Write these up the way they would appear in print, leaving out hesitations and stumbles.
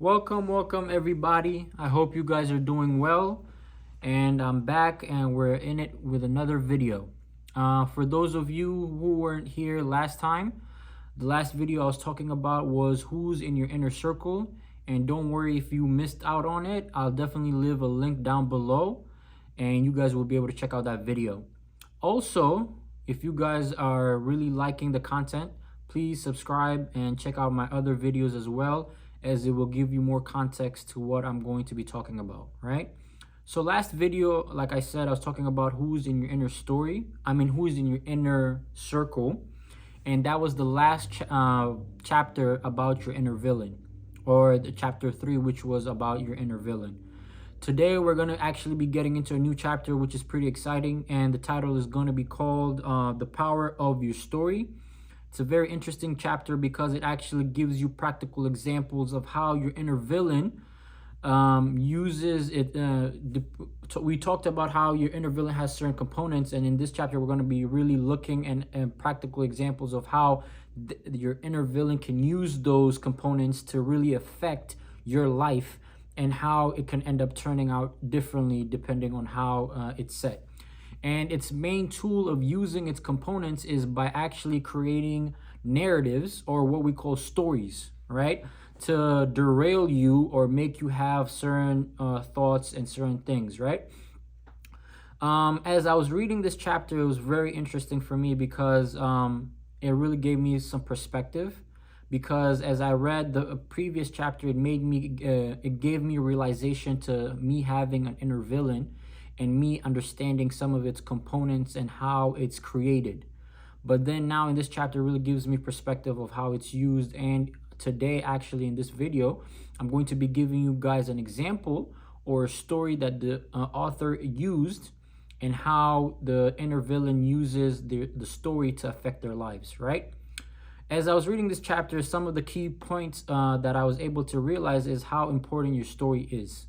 Welcome everybody. I hope you guys are doing well. And I'm back and we're in it with another video. For those of you who weren't here last time, the last video I was talking about was who's in your inner circle. And don't worry if you missed out on it. I'll definitely leave a link down below and you guys will be able to check out that video. Also, if you guys are really liking the content, please subscribe and check out my other videos as well, as it will give you more context to what I'm going to be talking about, right? So last video, like I said, I was talking about who's in your inner story. Who's in your inner circle. And that was the last chapter about your inner villain, or the chapter 3, which was about your inner villain. Today, we're going to actually be getting into a new chapter, which is pretty exciting. And the title is going to be called The Power of Your Story. It's a very interesting chapter because it actually gives you practical examples of how your inner villain uses it. We talked about how your inner villain has certain components, and in this chapter we're going to be really looking and practical examples of how your inner villain can use those components to really affect your life and how it can end up turning out differently depending on how it's set. And its main tool of using its components is by actually creating narratives, or what we call stories, right? To derail you or make you have certain thoughts and certain things, right? As I was reading this chapter, it was very interesting for me because it really gave me some perspective. Because as I read the previous chapter, it gave me a realization to me having an inner villain and me understanding some of its components and how it's created. But then now in this chapter really gives me perspective of how it's used. And today, actually in this video, I'm going to be giving you guys an example or a story that the author used, and how the inner villain uses the story to affect their lives, right? As I was reading this chapter, some of the key points that I was able to realize is how important your story is,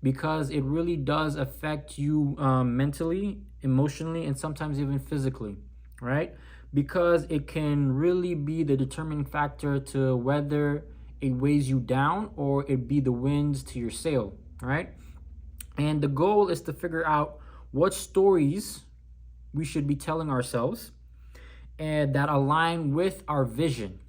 because it really does affect you mentally, emotionally, and sometimes even physically, right? Because it can really be the determining factor to whether it weighs you down or it be the winds to your sail, right? And the goal is to figure out what stories we should be telling ourselves and that align with our vision,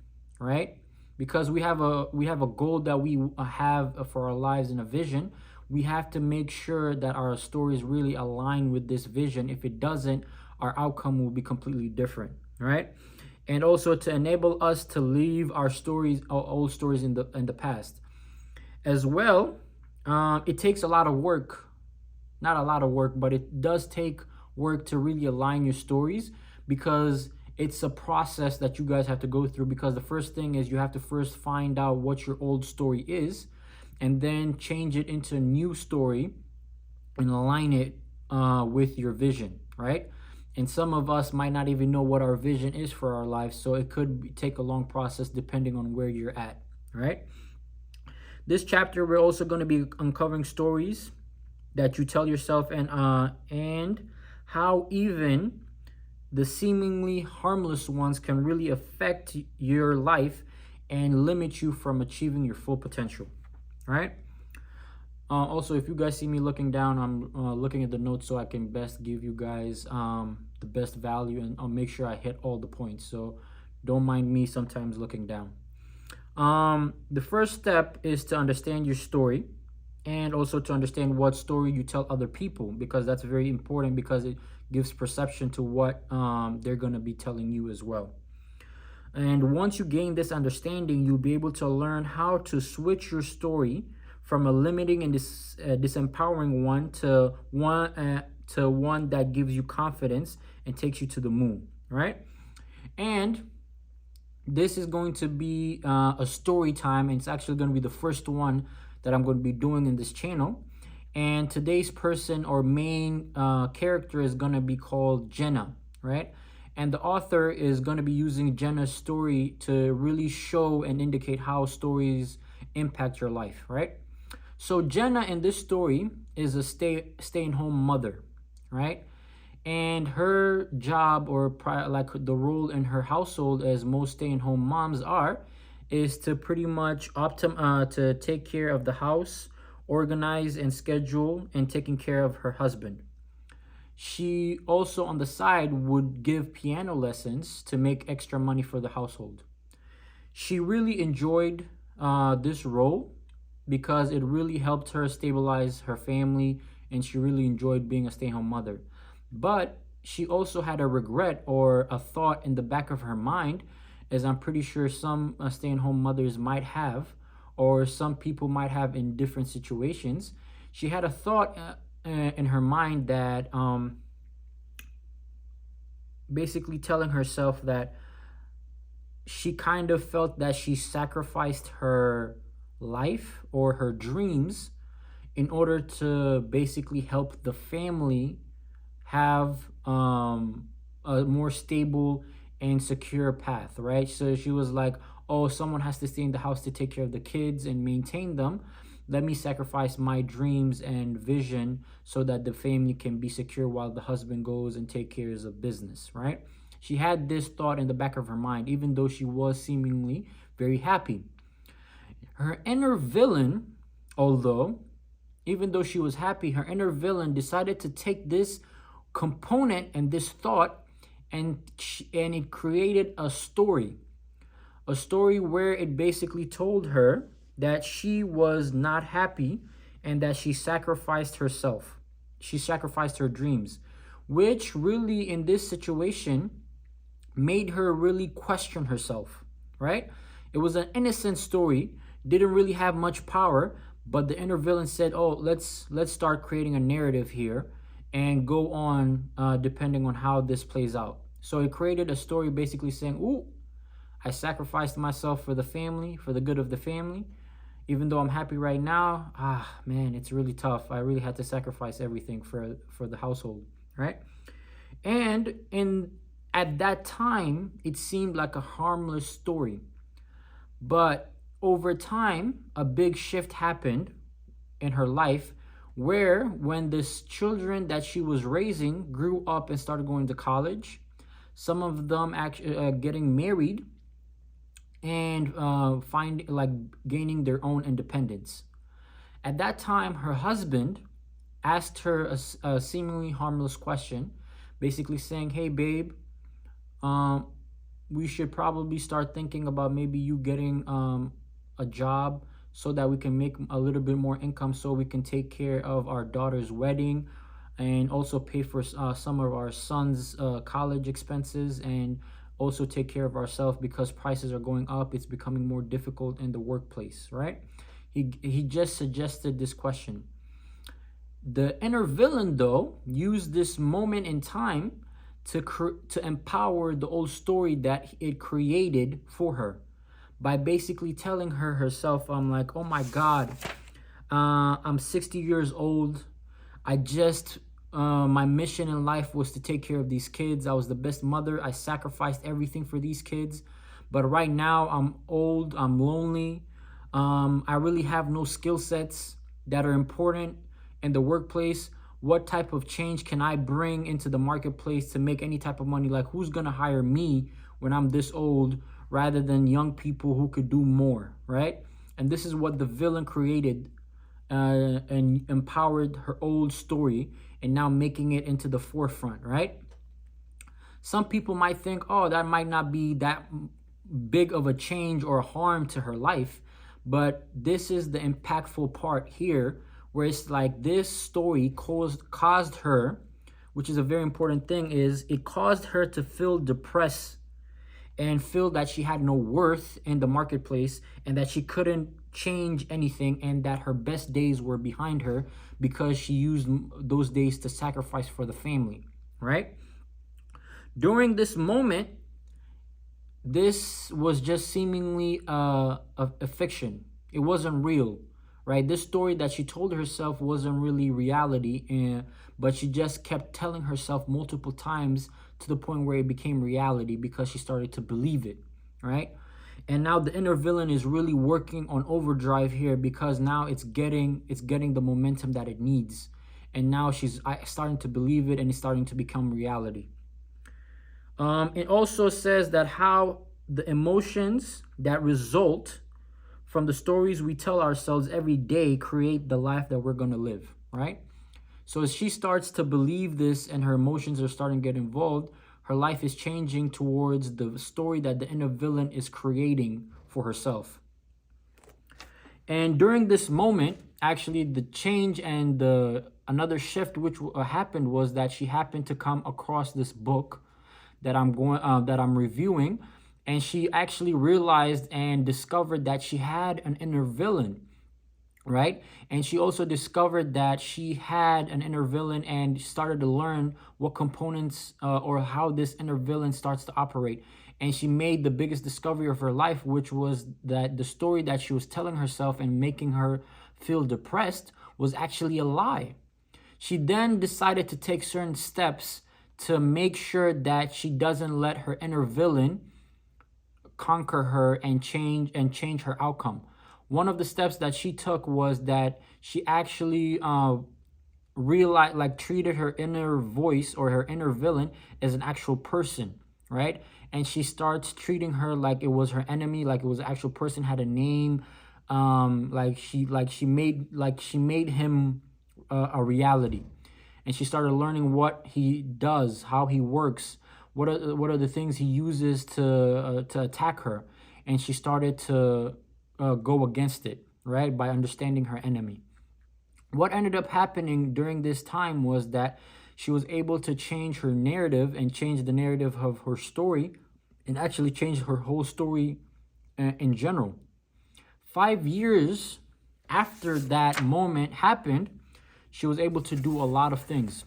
right? Because we have a goal that we have for our lives and a vision. We have to make sure that our stories really align with this vision. If it doesn't, our outcome will be completely different, right? And also to enable us to leave our stories, our old stories in the past. As well, it takes a lot of work. Not a lot of work, but it does take work to really align your stories, because it's a process that you guys have to go through. Because the first thing is you have to first find out what your old story is, and then change it into a new story and align it with your vision, right? And some of us might not even know what our vision is for our life, so it could take a long process depending on where you're at, right? This chapter, we're also going to be uncovering stories that you tell yourself, and how even the seemingly harmless ones can really affect your life and limit you from achieving your full potential, right? Also, if you guys see me looking down, I'm looking at the notes so I can best give you guys the best value, and I'll make sure I hit all the points. So don't mind me sometimes looking down. The first step is to understand your story, and also to understand what story you tell other people, because that's very important, because it gives perception to what they're going to be telling you as well. And once you gain this understanding, you'll be able to learn how to switch your story from a limiting and disempowering one to one that gives you confidence and takes you to the moon, right? And this is going to be a story time, and it's actually going to be the first one that I'm going to be doing in this channel. And today's person or main character is going to be called Jenna, right? And the author is going to be using Jenna's story to really show and indicate how stories impact your life, right? So Jenna in this story is a stay-at-home mother, right? And her job, or like the role in her household, as most stay-at-home moms are, is to pretty much to take care of the house, organize and schedule, and taking care of her husband. She also on the side would give piano lessons to make extra money for the household. She really enjoyed this role because it really helped her stabilize her family, and she really enjoyed being a stay-at-home mother. But she also had a regret or a thought in the back of her mind, as I'm pretty sure some stay-at-home mothers might have, or some people might have in different situations. She had a thought in her mind that basically telling herself that she kind of felt that she sacrificed her life or her dreams in order to basically help the family have a more stable and secure path, right? So she was like, oh, someone has to stay in the house to take care of the kids and maintain them. Let me sacrifice my dreams and vision so that the family can be secure while the husband goes and take care of business, right? She had this thought in the back of her mind, even though she was seemingly very happy. Her inner villain, although, even though she was happy, her inner villain decided to take this component and this thought and it created a story where it basically told her that she was not happy and that she sacrificed herself. She sacrificed her dreams, which really in this situation made her really question herself, right? It was an innocent story, didn't really have much power, but the inner villain said, oh, let's start creating a narrative here and go on depending on how this plays out. So it created a story basically saying, ooh, I sacrificed myself for the family, for the good of the family. Even though I'm happy right now, man, it's really tough. I really had to sacrifice everything for the household, right? And at that time, it seemed like a harmless story. But over time, a big shift happened in her life where when this children that she was raising grew up and started going to college, some of them actually getting married and gaining their own independence. At that time, her husband asked her a seemingly harmless question, basically saying, hey, babe, we should probably start thinking about maybe you getting a job so that we can make a little bit more income so we can take care of our daughter's wedding and also pay for some of our son's college expenses and also take care of ourselves because prices are going up. It's becoming more difficult in the workplace, right? He just suggested this question. The inner villain, though, used this moment in time to empower the old story that it created for her by basically telling her herself, I'm like, oh my God, I'm 60 years old. I just, my mission in life was to take care of these kids. I was the best mother. I sacrificed everything for these kids. But right now I'm old, I'm lonely. I really have no skill sets that are important in the workplace. What type of change can I bring into the marketplace to make any type of money? Like, who's gonna hire me when I'm this old rather than young people who could do more, right? And this is what the villain created and empowered her old story and now making it into the forefront, right? Some people might think, oh, that might not be that big of a change or harm to her life, but this is the impactful part here, where it's like this story caused her, which is a very important thing, is it caused her to feel depressed and feel that she had no worth in the marketplace and that she couldn't change anything and that her best days were behind her because she used those days to sacrifice for the family, right? During this moment, this was just seemingly a fiction. It wasn't real, right? This story that she told herself wasn't really reality, but she just kept telling herself multiple times to the point where it became reality because she started to believe it, right? And now the inner villain is really working on overdrive here because now it's getting the momentum that it needs. And now she's starting to believe it and it's starting to become reality. It also says that how the emotions that result from the stories we tell ourselves every day create the life that we're going to live, right? So as she starts to believe this and her emotions are starting to get involved, her life is changing towards the story that the inner villain is creating for herself. And during this moment, actually the change and the another shift which happened was that she happened to come across this book that I'm reviewing, and she actually realized and discovered that she had an inner villain, right? And she also discovered that she had an inner villain and started to learn what components or how this inner villain starts to operate. And she made the biggest discovery of her life, which was that the story that she was telling herself and making her feel depressed was actually a lie. She then decided to take certain steps to make sure that she doesn't let her inner villain conquer her and change her outcome. One of the steps that she took was that she actually realized, like, treated her inner voice or her inner villain as an actual person, right? And she starts treating her like it was her enemy, like it was an actual person, had a name, like she made him a reality. And she started learning what he does, how he works, what are the things he uses to attack her, and she started to go against it, right, by understanding her enemy. What ended up happening during this time was that she was able to change her narrative and change the narrative of her story, and actually change her whole story in general. 5 years after that moment happened, she was able to do a lot of things.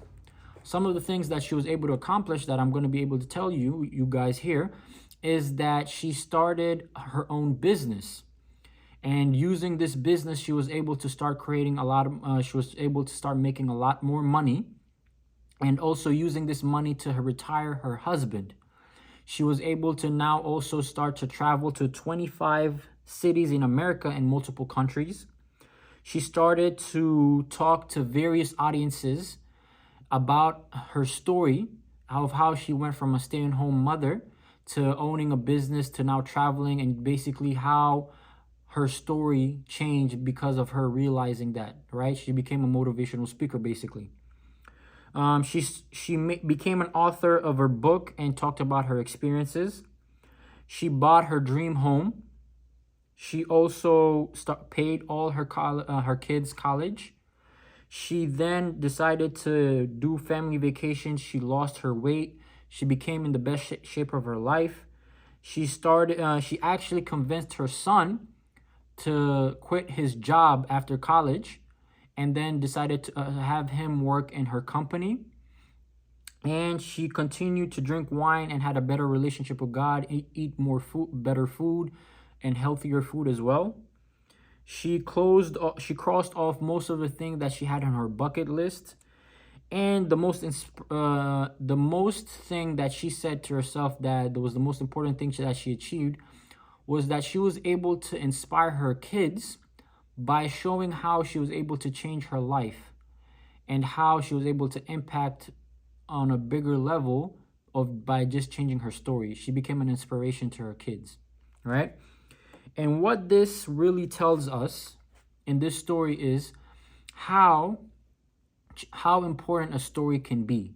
Some of the things that she was able to accomplish that I'm going to be able to tell you guys here, is that she started her own business. And using this business, she was able to start creating a lot of, she was able to start making a lot more money, and also using this money to retire her husband. She was able to now also start to travel to 25 cities in America and multiple countries. She started to talk to various audiences about her story of how she went from a stay-at-home mother to owning a business to now traveling, and basically how her story changed because of her realizing that, right? She became a motivational speaker, basically. She became an author of her book and talked about her experiences. She bought her dream home. She also paid all her kids' college. She then decided to do family vacations. She lost her weight. She became in the best shape of her life. She actually convinced her son to quit his job after college, and then decided to have him work in her company. And she continued to drink wine and had a better relationship with God, eat more food, better food, and healthier food as well. She crossed off most of the things that she had on her bucket list. And the most thing that she said to herself that was the most important thing that she achieved was that she was able to inspire her kids by showing how she was able to change her life and how she was able to impact on a bigger level by just changing her story. She became an inspiration to her kids, right? And what this really tells us in this story is how important a story can be,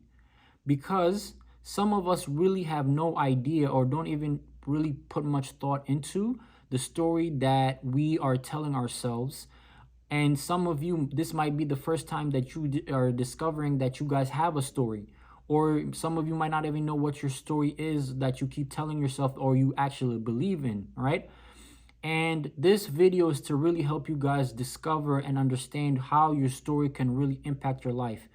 because some of us really have no idea or don't even really put much thought into the story that we are telling ourselves. And some of you, this might be the first time that you are discovering that you guys have a story, or some of you might not even know what your story is that you keep telling yourself or you actually believe in, right? And this video is to really help you guys discover and understand how your story can really impact your life.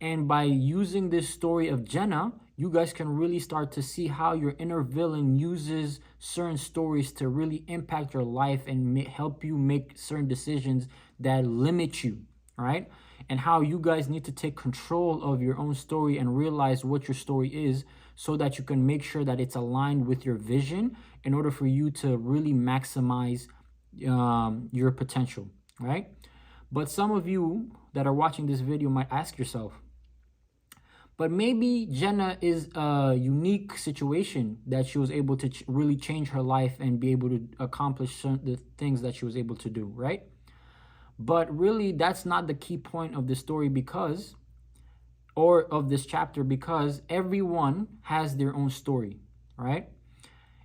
And by using this story of Jenna, you guys can really start to see how your inner villain uses certain stories to really impact your life and help you make certain decisions that limit you, right? And how you guys need to take control of your own story and realize what your story is, so that you can make sure that it's aligned with your vision in order for you to really maximize your potential, right? But some of you that are watching this video might ask yourself, But maybe Jenna is a unique situation that she was able to really change her life and be able to accomplish the things that she was able to do, right? But really, that's not the key point of the story or of this chapter, because everyone has their own story, right?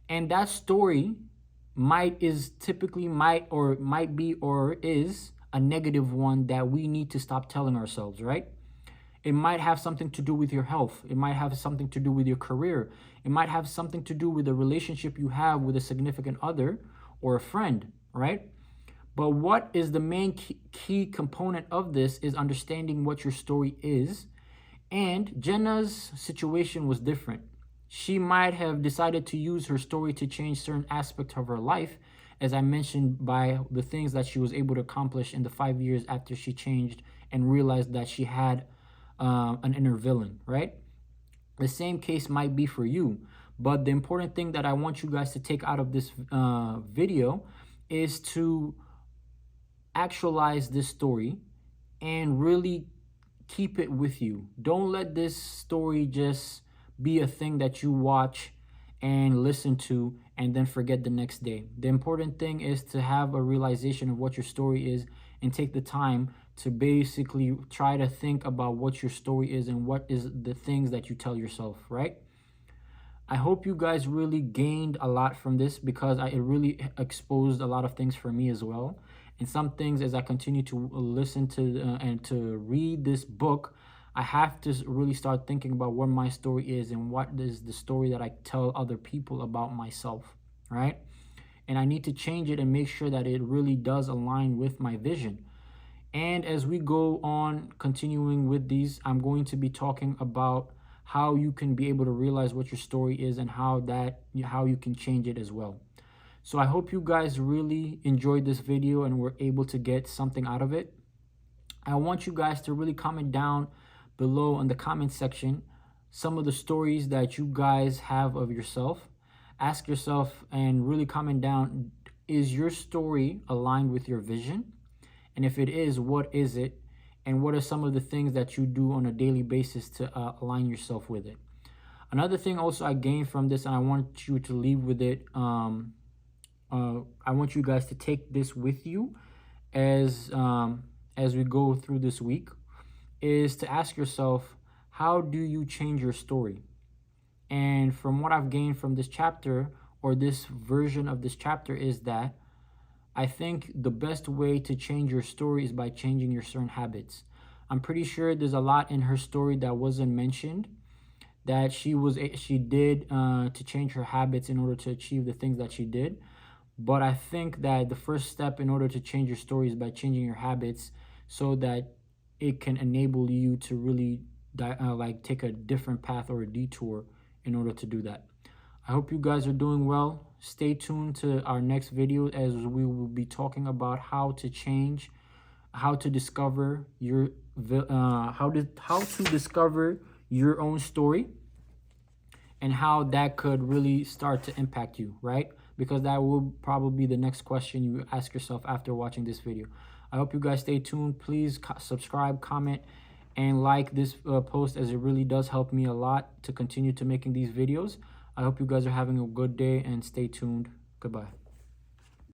And that story might be or is a negative one that we need to stop telling ourselves, right? It might have something to do with your health. It might have something to do with your career. It might have something to do with the relationship you have with a significant other or a friend, right? But what is the main key component of this is understanding what your story is. And Jenna's situation was different. She might have decided to use her story to change certain aspects of her life, as I mentioned, by the things that she was able to accomplish in the 5 years after she changed and realized that she had an inner villain, right? The same case might be for you. But the important thing that I want you guys to take out of this video is to actualize this story and really keep it with you. Don't let this story just be a thing that you watch and listen to and then forget the next day. The important thing is to have a realization of what your story is and take the time to basically try to think about what your story is and what is the things that you tell yourself, right? I hope you guys really gained a lot from this, because it really exposed a lot of things for me as well. And some things, as I continue to listen to and to read this book, I have to really start thinking about what my story is and what is the story that I tell other people about myself, right? And I need to change it and make sure that it really does align with my vision. And as we go on continuing with these, I'm going to be talking about how you can be able to realize what your story is and how you can change it as well. So I hope you guys really enjoyed this video and were able to get something out of it. I want you guys to really comment down below in the comment section some of the stories that you guys have of yourself. Ask yourself and really comment down, is your story aligned with your vision? And if it is, what is it? And what are some of the things that you do on a daily basis to align yourself with it? Another thing also I gained from this, and I want you to leave with it, I want you guys to take this with you as we go through this week, is to ask yourself, how do you change your story? And from what I've gained from this chapter, or this version of this chapter, is that I think the best way to change your story is by changing your certain habits. I'm pretty sure there's a lot in her story that wasn't mentioned, that she did to change her habits in order to achieve the things that she did. But I think that the first step in order to change your story is by changing your habits, so that it can enable you to really take a different path or a detour in order to do that. I hope you guys are doing well. Stay tuned to our next video, as we will be talking about how to discover your your own story, and how that could really start to impact you, right? Because that will probably be the next question you ask yourself after watching this video. I hope you guys stay tuned. Please subscribe, comment, and like this post, as it really does help me a lot to continue to making these videos. I hope you guys are having a good day, and stay tuned. Goodbye.